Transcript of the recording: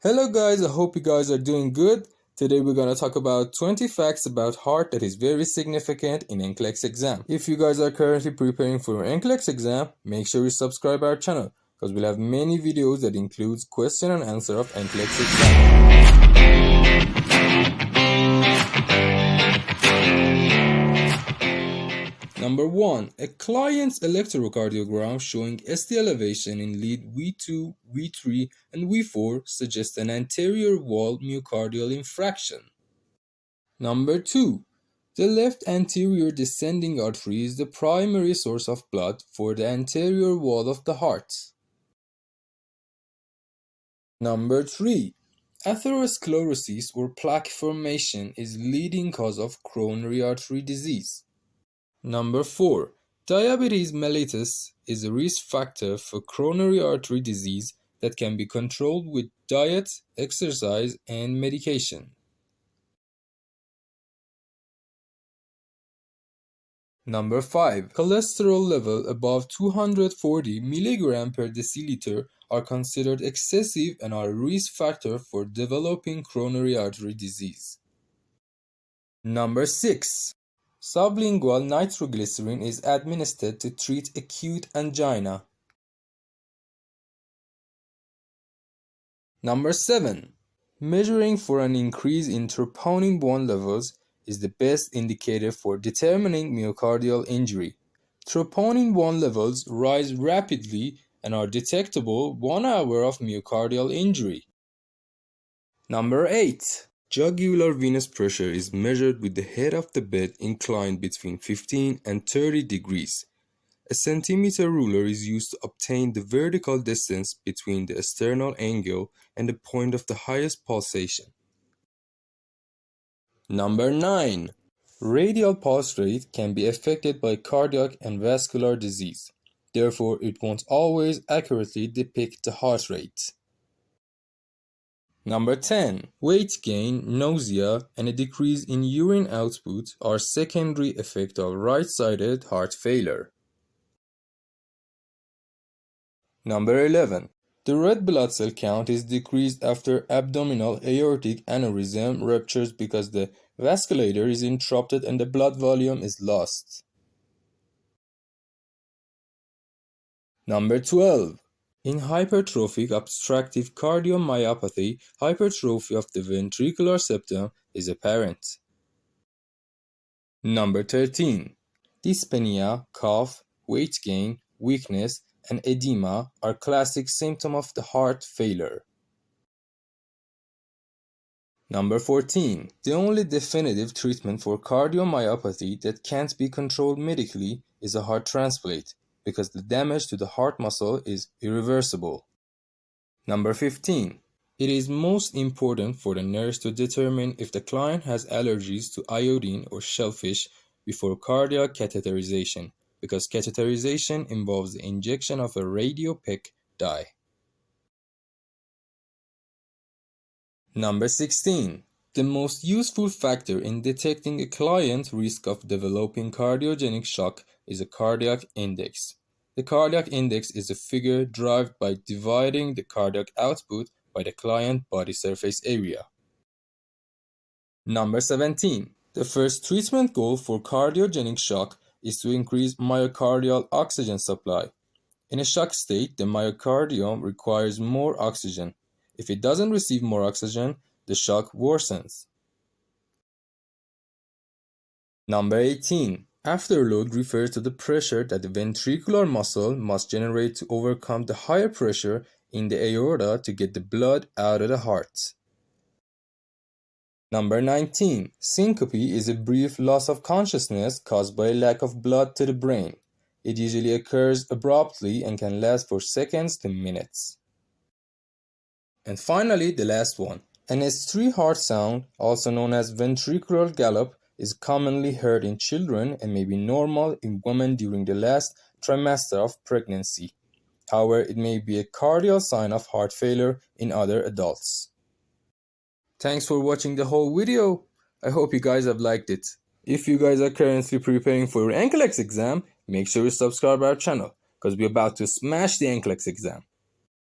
Hello guys, I hope you guys are doing good. Today we're gonna talk about 20 facts about heart that is very significant in Nclex exam. If you guys are currently preparing for your Nclex exam, make sure you subscribe our channel because we'll have many videos that includes question and answer of Nclex exam. Number 1. A client's electrocardiogram showing ST elevation in lead V2, V3, and V4 suggests an anterior wall myocardial infraction. Number 2. The left anterior descending artery is the primary source of blood for the anterior wall of the heart. Number 3. Atherosclerosis or plaque formation is leading cause of coronary artery disease. Number 4. Diabetes mellitus is a risk factor for coronary artery disease that can be controlled with diet, exercise, and medication. Number 5. Cholesterol level above 240 mg per deciliter are considered excessive and are a risk factor for developing coronary artery disease. Number 6. Sublingual nitroglycerin is administered to treat acute angina. Number 7. Measuring for an increase in troponin 1 levels is the best indicator for determining myocardial injury. Troponin 1 levels rise rapidly and are detectable 1 hour of myocardial injury. Number 8. Jugular venous pressure is measured with the head of the bed inclined between 15 and 30 degrees. A centimeter ruler is used to obtain the vertical distance between the sternal angle and the point of the highest pulsation. Number 9. Radial pulse rate can be affected by cardiac and vascular disease. Therefore, it won't always accurately depict the heart rate. Number 10. Weight gain, nausea, and a decrease in urine output are secondary effects of right-sided heart failure. Number 11. The red blood cell count is decreased after abdominal aortic aneurysm ruptures because the vasculature is interrupted and the blood volume is lost. Number 12. In hypertrophic obstructive cardiomyopathy, hypertrophy of the ventricular septum is apparent. Number 13. Dyspnea, cough, weight gain, weakness, and edema are classic symptoms of the heart failure. Number 14. The only definitive treatment for cardiomyopathy that can't be controlled medically is a heart transplant, because the damage to the heart muscle is irreversible. Number 15. It is most important for the nurse to determine if the client has allergies to iodine or shellfish before cardiac catheterization, because catheterization involves the injection of a radio-PEC dye. Number 16. The most useful factor in detecting a client's risk of developing cardiogenic shock is a cardiac index. The cardiac index is a figure derived by dividing the cardiac output by the client body surface area. Number 17. The first treatment goal for cardiogenic shock is to increase myocardial oxygen supply. In a shock state, the myocardium requires more oxygen. If it doesn't receive more oxygen, the shock worsens. Number 18. Afterload refers to the pressure that the ventricular muscle must generate to overcome the higher pressure in the aorta to get the blood out of the heart. Number 19. Syncope is a brief loss of consciousness caused by a lack of blood to the brain. It usually occurs abruptly and can last for seconds to minutes. And finally, the last one. An S3 heart sound, also known as ventricular gallop, is commonly heard in children and may be normal in women during the last trimester of pregnancy. However, it may be a cardiac sign of heart failure in other adults. Thanks for watching the whole video. I hope you guys have liked it. If you guys are currently preparing for your Nclex exam, make sure you subscribe our channel because we're about to smash the Nclex exam.